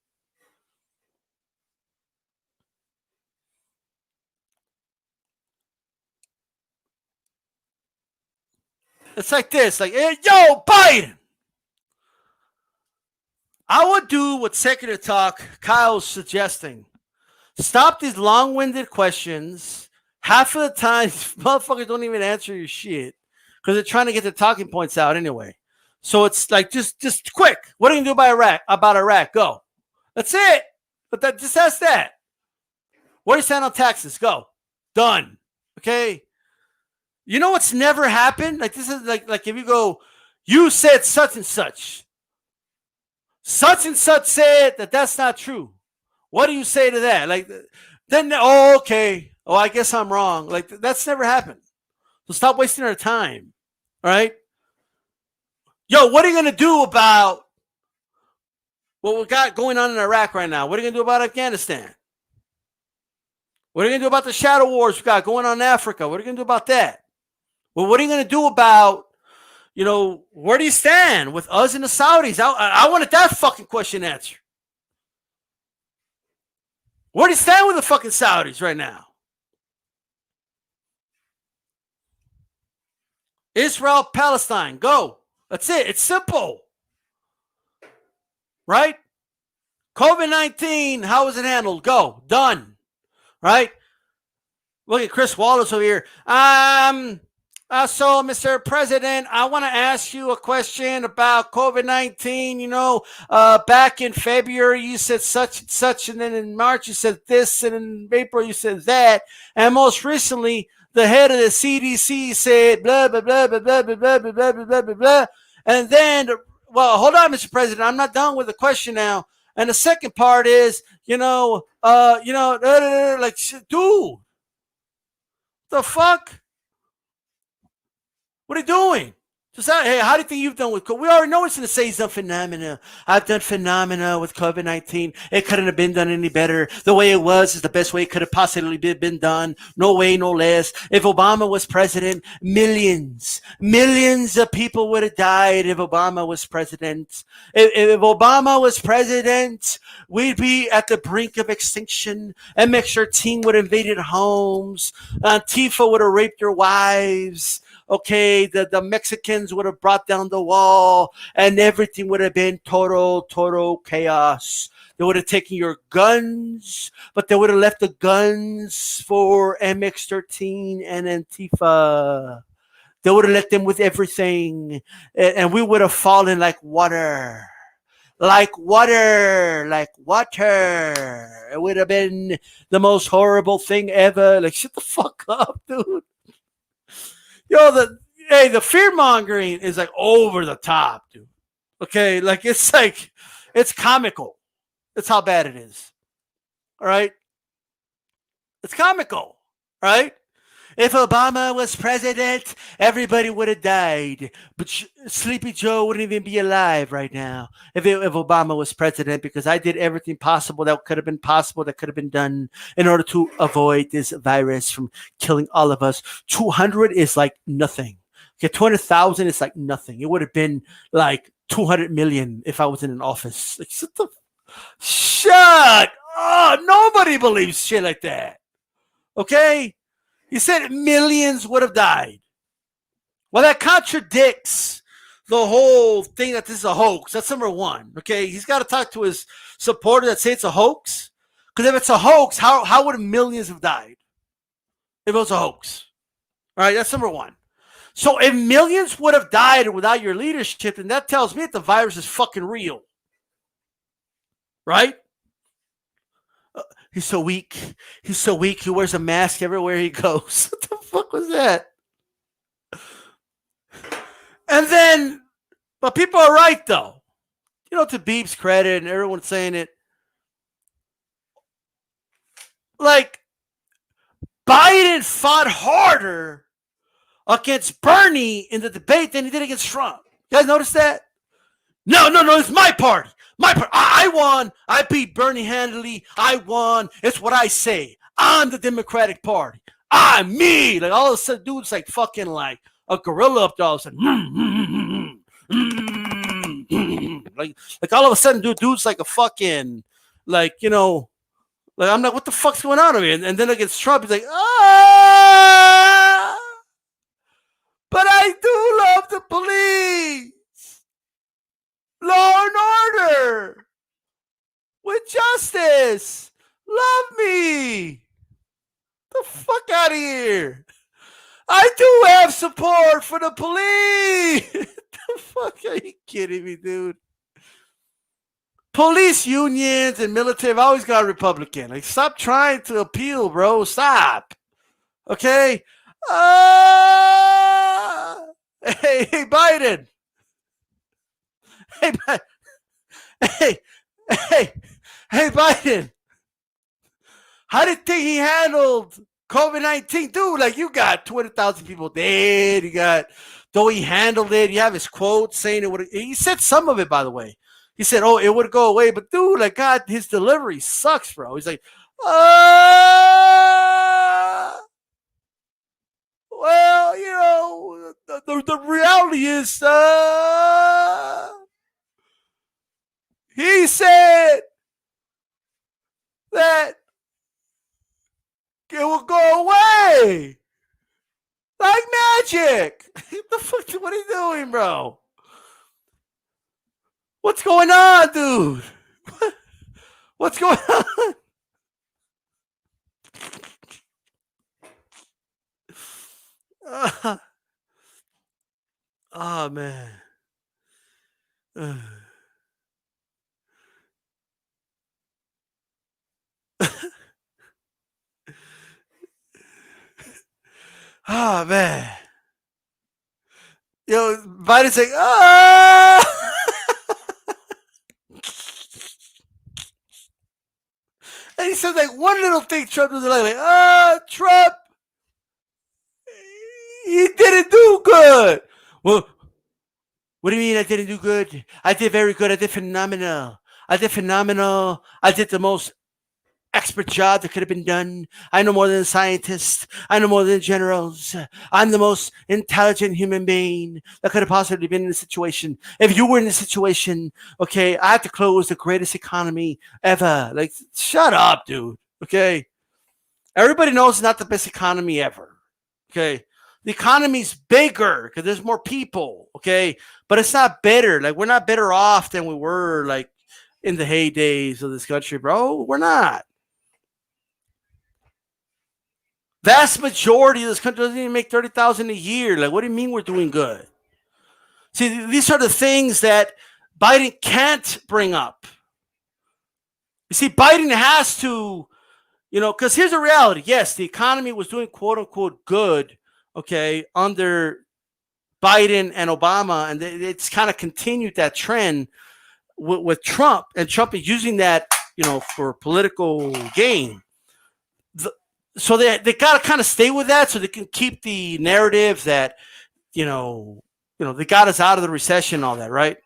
It's like this, like, hey, yo, Biden. I would do what Secular Talk Kyle's suggesting. Stop these long-winded questions. Half of the time, motherfuckers don't even answer your shit because they're trying to get their talking points out anyway. So it's like, just quick. What are you going to do about Iraq? Go. That's it. But just ask that. Where do you stand on taxes? Go. Done. Okay? You know what's never happened? Like, this is like if you go, you said such and such. Such and such said that's not true. What do you say to that? Like, then, oh, okay. Oh, I guess I'm wrong. Like, that's never happened. So stop wasting our time. All right? Yo, what are you going to do about what we got going on in Iraq right now? What are you going to do about Afghanistan? What are you going to do about the shadow wars we got going on in Africa? What are you going to do about that? Well, what are you going to do about, where do you stand with us and the Saudis? I wanted that fucking question answered. Where do you stand with the fucking Saudis right now? Israel, Palestine, go. That's it. It's simple. Right? COVID-19, how was it handled? Go. Done. Right? Look at Chris Wallace over here. So, Mr. President, I want to ask you a question about COVID-19. Back in February, you said such and such, and then in March, you said this, and in April, you said that. And most recently, the head of the CDC said blah, blah, blah, blah, blah, blah, blah, blah, blah, blah, blah, blah. And then, well, hold on, Mr. President. I'm not done with the question now. And the second part is, dude, the fuck? What are you doing? Hey, how do you think you've done with COVID? We already know it's going to say he's done phenomena. I've done phenomena with COVID-19. It couldn't have been done any better. The way it was is the best way it could have possibly been done. No way, no less. If Obama was president, millions of people would have died if Obama was president. If Obama was president, we'd be at the brink of extinction. MX-13 would have invaded homes. Antifa would have raped your wives. Okay, the Mexicans would have brought down the wall and everything would have been total chaos. They would have taken your guns, but they would have left the guns for MX-13 and Antifa. They would have left them with everything, and we would have fallen like water. Like water. It would have been the most horrible thing ever. Like, shut the fuck up, dude. The fear mongering is like over the top, dude. Okay, it's comical. That's how bad it is. All right, it's comical, right? If Obama was president, everybody would have died. But Sleepy Joe wouldn't even be alive right now if Obama was president, because I did everything possible that could have been done in order to avoid this virus from killing all of us. 200 is like nothing. Okay, 200,000 is like nothing. It would have been like 200 million if I was in an office. Like, shut up. Nobody believes shit like that. Okay? He said millions would have died. Well, that contradicts the whole thing that this is a hoax. That's number one. Okay, he's got to talk to his supporters that say it's a hoax. Because if it's a hoax, how would millions have died if it was a hoax? All right, that's number one. So if millions would have died without your leadership, then that tells me that the virus is fucking real. Right? He's so weak. He wears a mask everywhere he goes. What the fuck was that? And then, but people are right, though. To Beep's credit, and everyone's saying it. Like, Biden fought harder against Bernie in the debate than he did against Trump. You guys notice that? No, it's my party. I won. I beat Bernie handily. I won. It's what I say. I'm the Democratic Party. I'm me. Like, all of a sudden, dude's like fucking like a gorilla up there. All of a sudden, like all of a sudden, dude's like a fucking, like, like, I'm like, what the fuck's going on over here? And then against Trump, he's like, but I do love the police. Law and order with justice. Love me. The fuck out of here. I do have support for the police. The fuck, are you kidding me, dude? Police unions and military have always got Republican. Like, stop trying to appeal, bro. Stop. Okay? Hey, Biden. Hey, Biden. How do you think he handled COVID-19? Dude, like, you got 20,000 people dead. Though he handled it, you have his quote saying it would. He said some of it, by the way. He said, it would go away. But, dude, like, God, his delivery sucks, bro. He's like, well, the reality is, he said that No way! Like magic! What the fuck? What are you doing, bro? What's going on, dude? What's going on? Oh man. Oh man. Biden's like, ah! And he said like one little thing Trump was like, Trump, he didn't do good. Well, what do you mean I didn't do good? I did very good. I did phenomenal. I did the most expert job that could have been done. I know more than scientists. I know more than generals. I'm the most intelligent human being that could have possibly been in this situation. If you were in this situation, okay, I have to close the greatest economy ever. Like, shut up, dude. Okay. Everybody knows it's not the best economy ever. Okay. The economy's bigger because there's more people. Okay. But it's not better. Like, we're not better off than we were like in the heydays of this country, bro. We're not. Vast majority of this country doesn't even make 30,000 a year. Like, what do you mean we're doing good? See, these are the things that Biden can't bring up. You see, Biden has to, because here's the reality. Yes, the economy was doing quote unquote good, okay, under Biden and Obama, and it's kind of continued that trend with Trump, and Trump is using that, for political gain. So they got to kind of stay with that so they can keep the narrative that, they got us out of the recession and all that, right?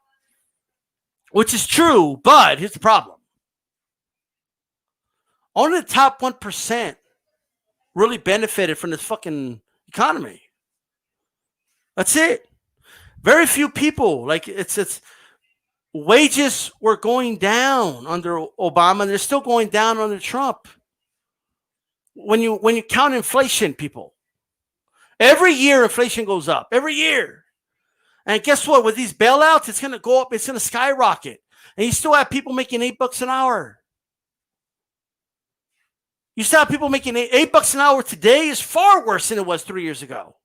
Which is true, but here's the problem. Only the top 1% really benefited from this fucking economy. That's it. Very few people. Like, it's wages were going down under Obama, and they're still going down under Trump. When you count inflation, people, every year inflation goes up. Every year. And guess what? With these bailouts, it's going to go up. It's going to skyrocket. And you still have people making $8 an hour. You still have people making $8 an hour today is far worse than it was 3 years ago.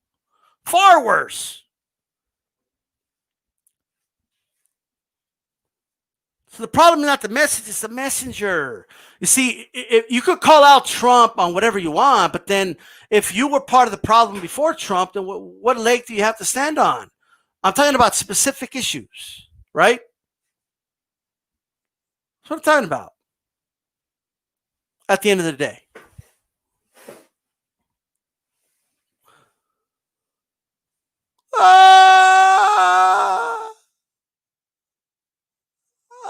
Far worse. So the problem is not the message, it's the messenger. You see, you could call out Trump on whatever you want, but then if you were part of the problem before Trump, then what leg do you have to stand on? I'm talking about specific issues, right? That's what I'm talking about. At the end of the day.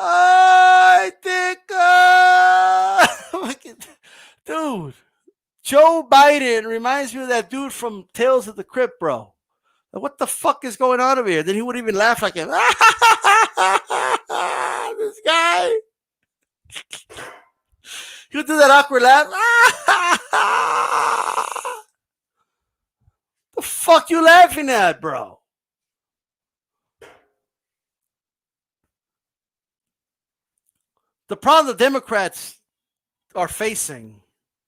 I think, dude, Joe Biden reminds me of that dude from Tales of the Crypt, bro. Like, what the fuck is going on over here? Then he wouldn't even laugh like him. This guy. He would do that awkward laugh. The fuck you laughing at, bro? The problem the Democrats are facing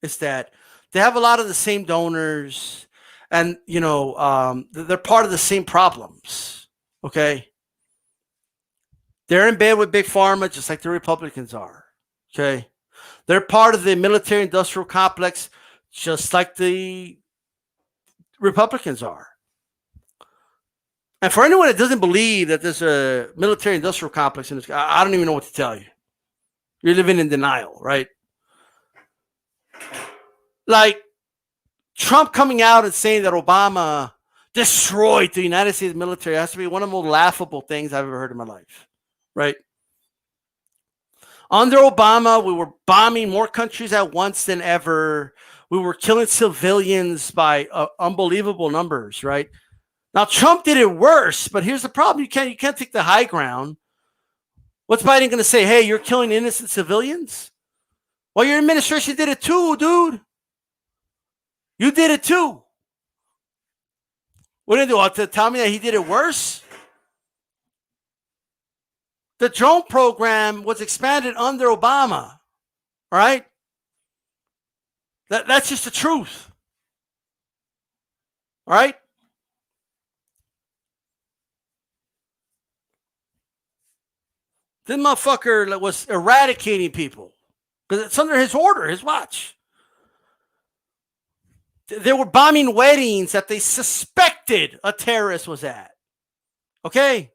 is that they have a lot of the same donors, and they're part of the same problems. Okay, they're in bed with big pharma, just like the Republicans are. Okay, they're part of the military-industrial complex, just like the Republicans are. And for anyone that doesn't believe that there's a military-industrial complex in this, I don't even know what to tell you. You're living in denial, right? Like Trump coming out and saying that Obama destroyed the United States military has to be one of the most laughable things I've ever heard in my life, right? Under Obama, we were bombing more countries at once than ever. We were killing civilians by unbelievable numbers, right? Now Trump did it worse, but here's the problem: you can't take the high ground. What's Biden going to say? Hey, you're killing innocent civilians? Well, your administration did it too, dude. You did it too. What did he do? Tell me that he did it worse? The drone program was expanded under Obama. All right? That's just the truth. All right? This motherfucker was eradicating people because it's under his order, his watch. They were bombing weddings that they suspected a terrorist was at. Okay?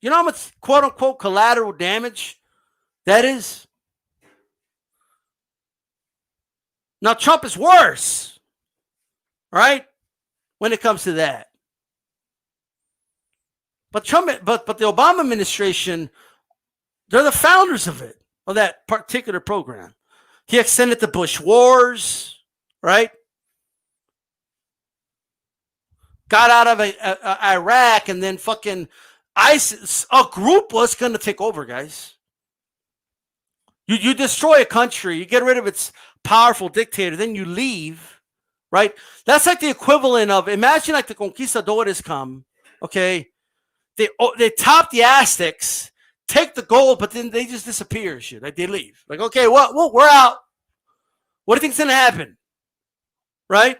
You know how much quote unquote collateral damage that is? Now, Trump is worse, right? When it comes to that. But the Obama administration, they're the founders of it, of that particular program. He extended the Bush wars, right? Got out of Iraq, and then fucking ISIS, a group was going to take over, guys. You destroy a country, you get rid of its powerful dictator, then you leave, right? That's like the equivalent of, imagine like the conquistadores come, okay? They top the Aztecs, take the gold, but then they just disappear, shit. Like they leave. Like, okay, well, we're out. What do you think's gonna happen? Right?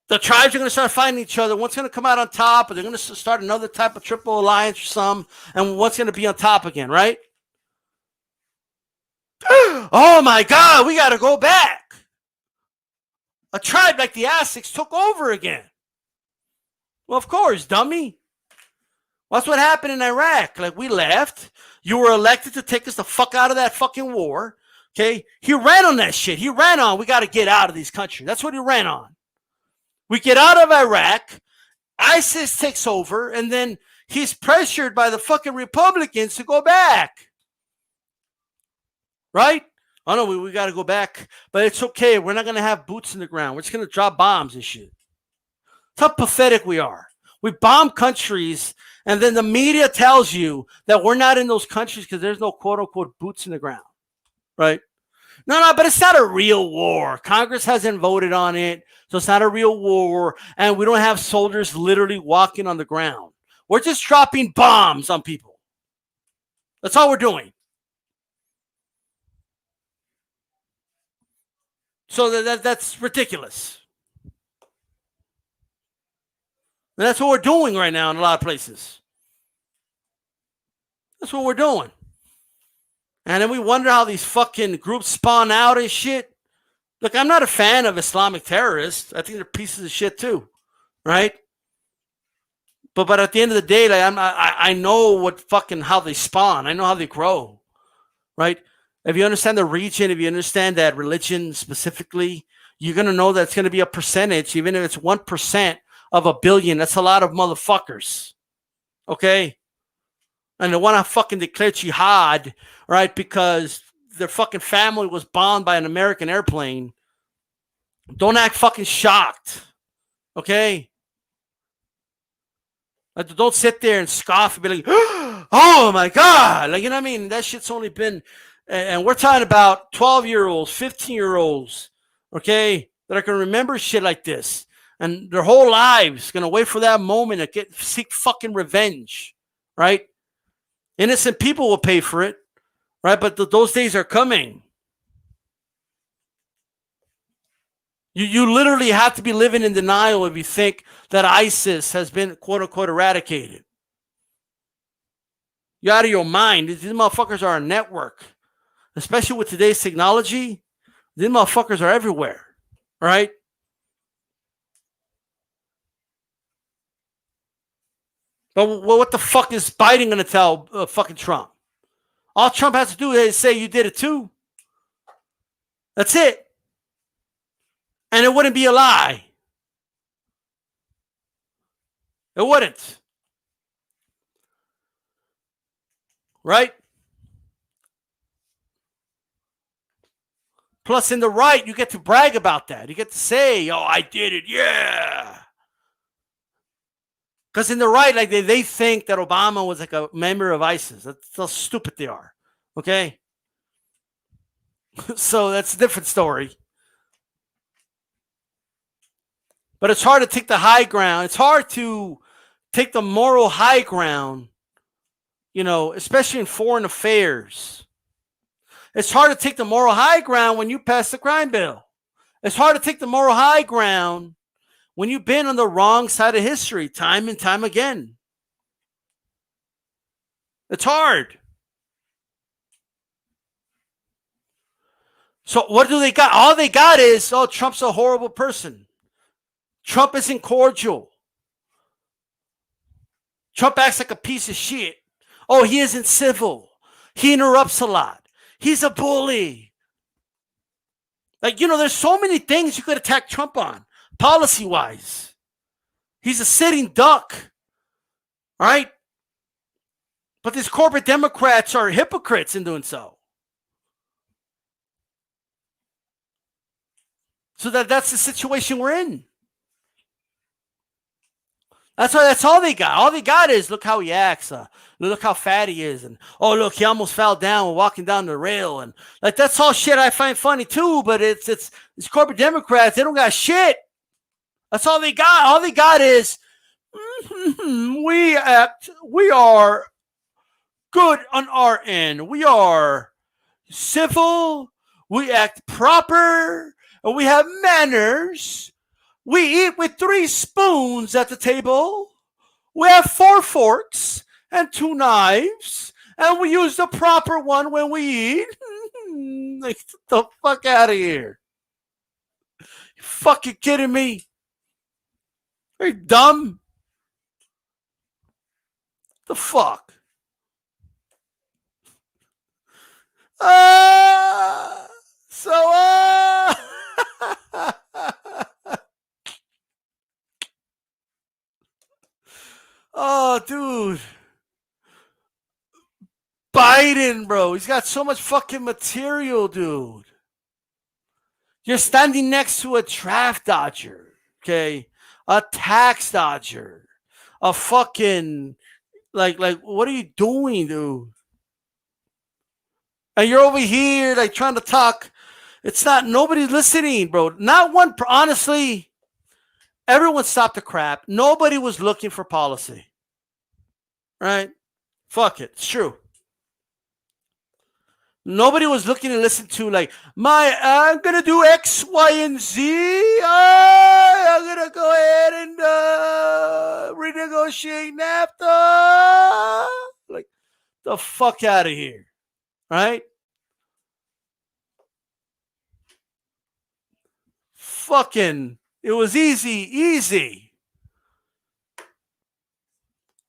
The tribes are gonna start fighting each other. One's gonna come out on top, or they're gonna start another type of triple alliance or some, and one's gonna be on top again, right? Oh my God, we gotta go back. A tribe like the Aztecs took over again. Well, of course, dummy. That's what happened in Iraq. Like, we left. You were elected to take us the fuck out of that fucking war. Okay? He ran on that shit. He ran on, we got to get out of these countries. That's what he ran on. We get out of Iraq. ISIS takes over. And then he's pressured by the fucking Republicans to go back. Right? Oh, no, we got to go back. But it's okay. We're not going to have boots in the ground. We're just going to drop bombs and shit. How pathetic we are. We bomb countries, and then the media tells you that we're not in those countries because there's no quote-unquote boots in the ground, right? No, but it's not a real war. Congress hasn't voted on it, so it's not a real war, and we don't have soldiers literally walking on the ground. We're just dropping bombs on people. That's all we're doing. So that's ridiculous. And that's what we're doing right now in a lot of places. That's what we're doing. And then we wonder how these fucking groups spawn out and shit. Look, I'm not a fan of Islamic terrorists. I think they're pieces of shit too, right? But at the end of the day, like I know what fucking how they spawn. I know how they grow, right? If you understand the region, if you understand that religion specifically, you're gonna know that it's gonna be a percentage, even if it's 1% of a billion. That's a lot of motherfuckers. Okay? And they want to fucking declare jihad, right? Because their fucking family was bombed by an American airplane. Don't act fucking shocked. Okay? Don't sit there and scoff and be like, oh my God. Like, you know what I mean? That shit's only been, and we're talking about 12-year-olds, 15-year-olds, okay, that are going to remember shit like this. And their whole lives going to wait for that moment to seek fucking revenge, right? Innocent people will pay for it, right? But those days are coming. You literally have to be living in denial if you think that ISIS has been, quote unquote, eradicated. You're out of your mind. These motherfuckers are a network. Especially with today's technology, these motherfuckers are everywhere, right? But what the fuck is Biden going to tell fucking Trump? All Trump has to do is say you did it too. That's it. And it wouldn't be a lie. It wouldn't. Right? Plus, in the right, you get to brag about that. You get to say, oh, I did it. Yeah. Because in the right, like they think that Obama was like a member of ISIS. That's how stupid they are. Okay? So that's a different story. But it's hard to take the high ground. It's hard to take the moral high ground, especially in foreign affairs. It's hard to take the moral high ground when you pass the crime bill. It's hard to take the moral high ground when you've been on the wrong side of history time and time again. It's hard. So what do they got? All they got is, Trump's a horrible person. Trump isn't cordial. Trump acts like a piece of shit. Oh, he isn't civil. He interrupts a lot. He's a bully. There's so many things you could attack Trump on, policy-wise. He's a sitting duck. All right? But these corporate Democrats are hypocrites in doing so. So that's the situation we're in. That's all they got. All they got is look how he acts. Look how fat he is. And look, he almost fell down walking down the rail. And that's all shit I find funny too. But it's corporate Democrats. They don't got shit. That's all they got. All they got is we are good on our end. We are civil. We act proper. And we have manners. We eat with 3 spoons at the table. We have 4 forks and 2 knives. And we use the proper one when we eat. Get the fuck out of here. You fucking kidding me? Are you dumb? The fuck? Oh, dude. Biden, bro. He's got so much fucking material, dude. You're standing next to a draft dodger, okay? A tax dodger. A fucking, what are you doing, dude? And you're over here, trying to talk. It's not, nobody's listening, bro. Not one, honestly, everyone stopped the crap. Nobody was looking for policy. Right? Fuck it. It's true. Nobody was looking to listen to I'm going to do X, Y, and Z. I'm going to go ahead and renegotiate NAFTA. The fuck out of here. Right? Fucking, it was easy.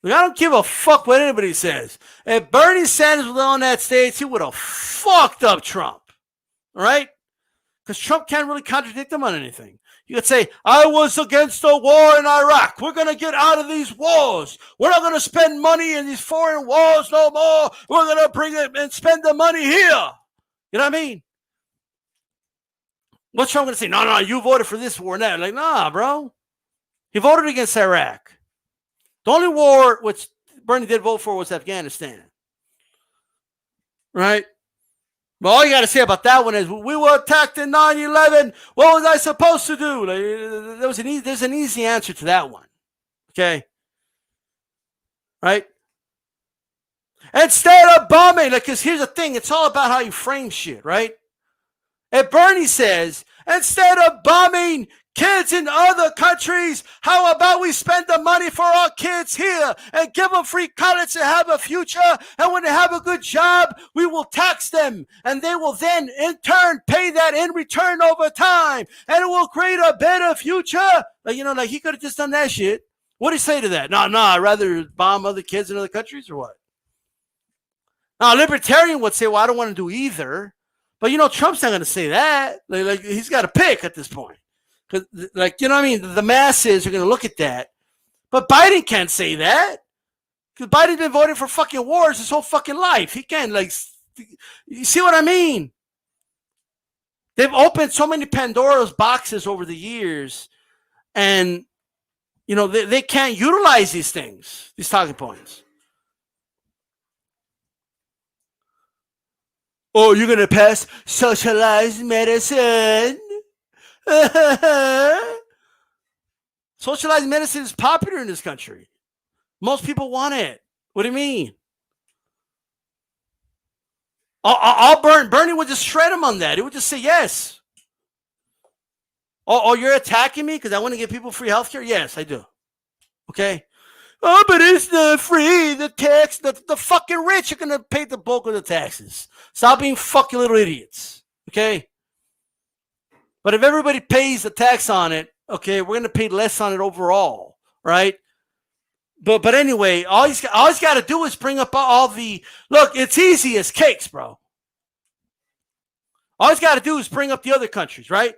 I don't give a fuck what anybody says. If Bernie Sanders was on that stage, he would have fucked up Trump. All right? Because Trump can't really contradict him on anything. You could say, I was against the war in Iraq. We're going to get out of these wars. We're not going to spend money in these foreign wars no more. We're going to bring it and spend the money here. You know what I mean? What's Trump going to say? No, you voted for this war and that. Nah, bro. He voted against Iraq. The only war which Bernie did vote for was Afghanistan. Right? But all you got to say about that one is, we were attacked in 9/11. What was I supposed to do? There's an easy answer to that one. Okay? Right? Instead of bombing, because here's the thing, it's all about how you frame shit, right? And Bernie says, instead of bombing kids in other countries, how about we spend the money for our kids here and give them free college to have a future? And when they have a good job, we will tax them. And they will then, in turn, pay that in return over time. And it will create a better future. He could have just done that shit. What do you say to that? No, I'd rather bomb other kids in other countries or what? Now, a libertarian would say, well, I don't want to do either. But, Trump's not going to say that. He's got to pick at this point. Because, you know what I mean? The masses are going to look at that. But Biden can't say that. Because Biden's been voting for fucking wars his whole fucking life. He can't, you see what I mean? They've opened so many Pandora's boxes over the years. And, they can't utilize these things, these talking points. Oh, you're going to pass socialized medicine? Socialized medicine is popular in this country. Most people want it. What do you mean? Bernie would just shred him on that. He would just say yes. Oh, you're attacking me because I want to give people free healthcare? Yes, I do. Okay. Oh, but it's not free. The fucking rich are going to pay the bulk of the taxes. Stop being fucking little idiots. Okay. But if everybody pays the tax on it, okay, we're going to pay less on it overall, right? But anyway, all he's got to do is bring up all the look. It's easy as cakes, bro. All he's got to do is bring up the other countries, right?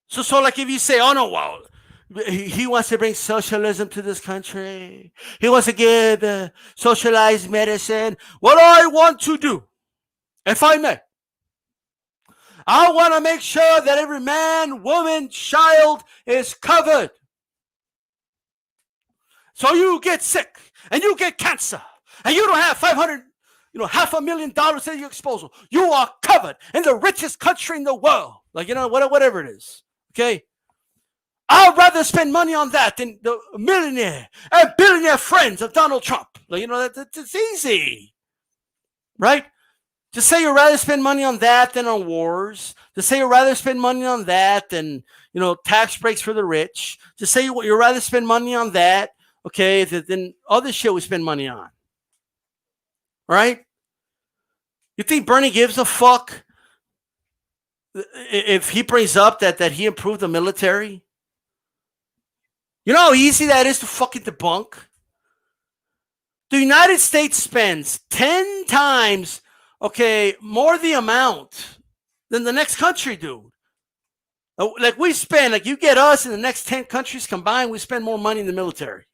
So like if you say, oh no, well, he wants to bring socialism to this country. He wants to give socialized medicine. What I want to do, if I may, I want to make sure that every man, woman, child is covered. So you get sick and you get cancer and you don't have $500,000 at your disposal. You are covered in the richest country in the world. Like, whatever it is. Okay. I'd rather spend money on that than the millionaire and billionaire friends of Donald Trump. Like, it's easy. Right? To say you'd rather spend money on that than on wars. To say you'd rather spend money on that than, tax breaks for the rich. To say you'd rather spend money on that. Okay, then other shit we spend money on. Right? You think Bernie gives a fuck if he brings up that he improved the military? You know how easy that is to fucking debunk? The United States spends 10 times, more the amount than the next country, dude. Like we spend, like you get us and the next 10 countries combined, we spend more money in the military.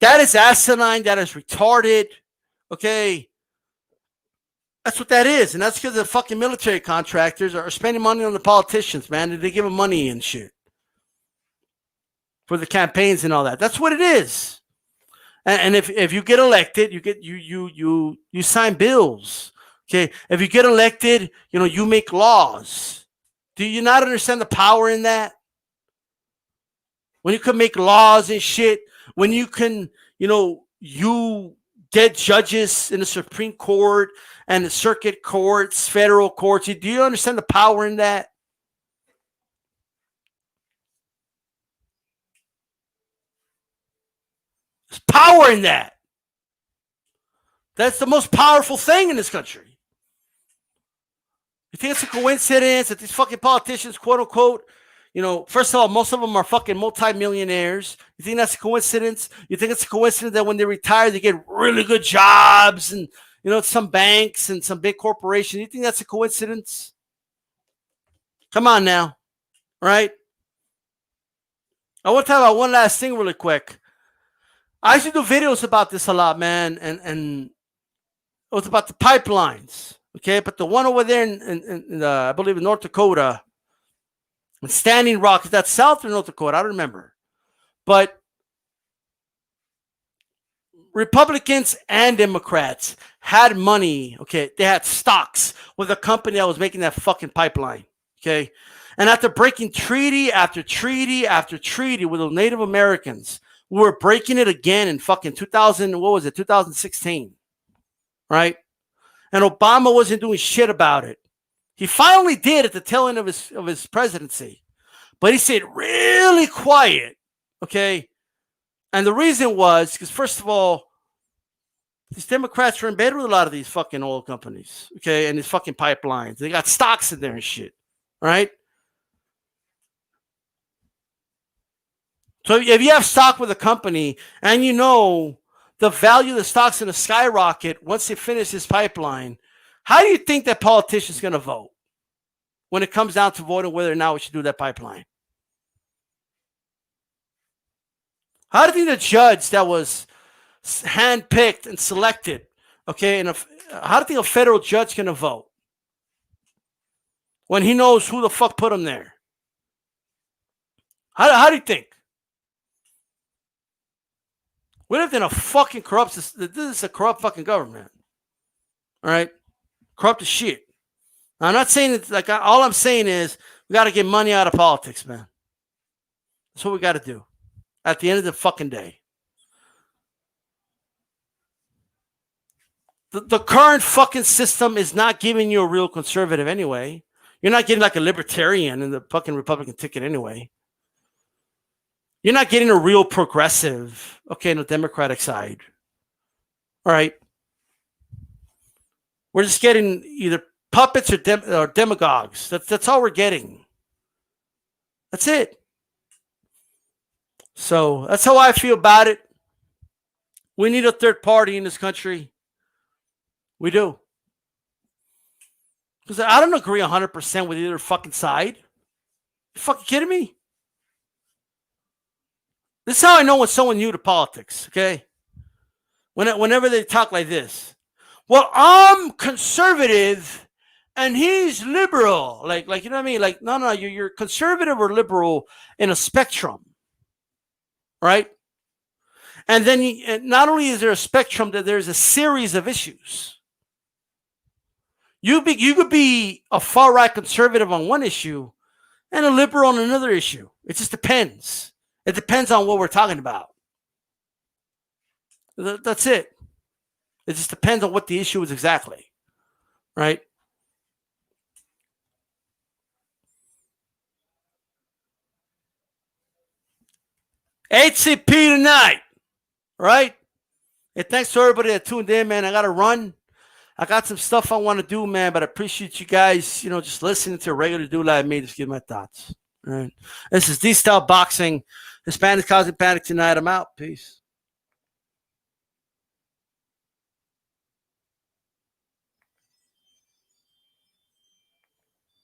That is asinine. That is retarded. Okay. That's what that is. And that's because the fucking military contractors are spending money on the politicians, man. And they give them money and shit for the campaigns and all that. That's what it is. And if you get elected, you sign bills. Okay. If you get elected, you make laws. Do you not understand the power in that? When you can make laws and shit, when you can, you get judges in the Supreme Court and the circuit courts, federal courts. Do you understand the power in that? There's power in that. That's the most powerful thing in this country. You think it's a coincidence that these fucking politicians, quote unquote, first of all, most of them are fucking multimillionaires. You think that's a coincidence? You think it's a coincidence that when they retire, they get really good jobs and, some banks and some big corporations? You think that's a coincidence? Come on now. Right? I want to talk about one last thing really quick. I used to do videos about this a lot, man. And it was about the pipelines. Okay. But the one over there in I believe in North Dakota, Standing Rock, is that South or North Dakota? I don't remember. But Republicans and Democrats had money. Okay. They had stocks with a company that was making that fucking pipeline. Okay. And after breaking treaty after treaty after treaty with the Native Americans, we were breaking it again in fucking 2016. Right. And Obama wasn't doing shit about it. He finally did at the tail end of his presidency, but he stayed really quiet, okay? And the reason was because, first of all, these Democrats are in bed with a lot of these fucking oil companies, okay, and these fucking pipelines. They got stocks in there and shit, right? So if you have stock with a company and the value of the stock's going to skyrocket once they finish this pipeline, how do you think that politician's going to vote when it comes down to voting whether or not we should do that pipeline? How do you think the judge that was handpicked and selected, okay, and how do you think a federal judge going to vote when he knows who the fuck put him there? How do you think? We lived in a fucking corrupt. This is a corrupt fucking government. All right, corrupt as shit. Now, I'm not saying it's like all I'm saying is we got to get money out of politics, man. That's what we got to do. At the end of the fucking day, the current fucking system is not giving you a real conservative anyway. You're not getting like a libertarian in the fucking Republican ticket anyway. You're not getting a real progressive, okay, in the Democratic side. All right. We're just getting either puppets or demagogues. That's all we're getting. That's it. So that's how I feel about it. We need a third party in this country. We do. Because I don't agree 100% with either fucking side. You fucking kidding me? This is how I know when someone new to politics, okay? Whenever they talk like this. Well, I'm conservative and he's liberal. Like you know what I mean? Like, no, you're conservative or liberal in a spectrum. Right? And then not only is there a spectrum, that there's a series of issues. You could be a far-right conservative on one issue and a liberal on another issue. It just depends. It depends on what we're talking about. That's it. It just depends on what the issue is exactly. Right? HCP tonight. Right? Hey, thanks to everybody that tuned in, man. I got to run. I got some stuff I want to do, man, but I appreciate you guys, just listening to a regular dude like me, just give my thoughts. All right. This is D-Style Boxing. Hispanics causing panic tonight. I'm out. Peace.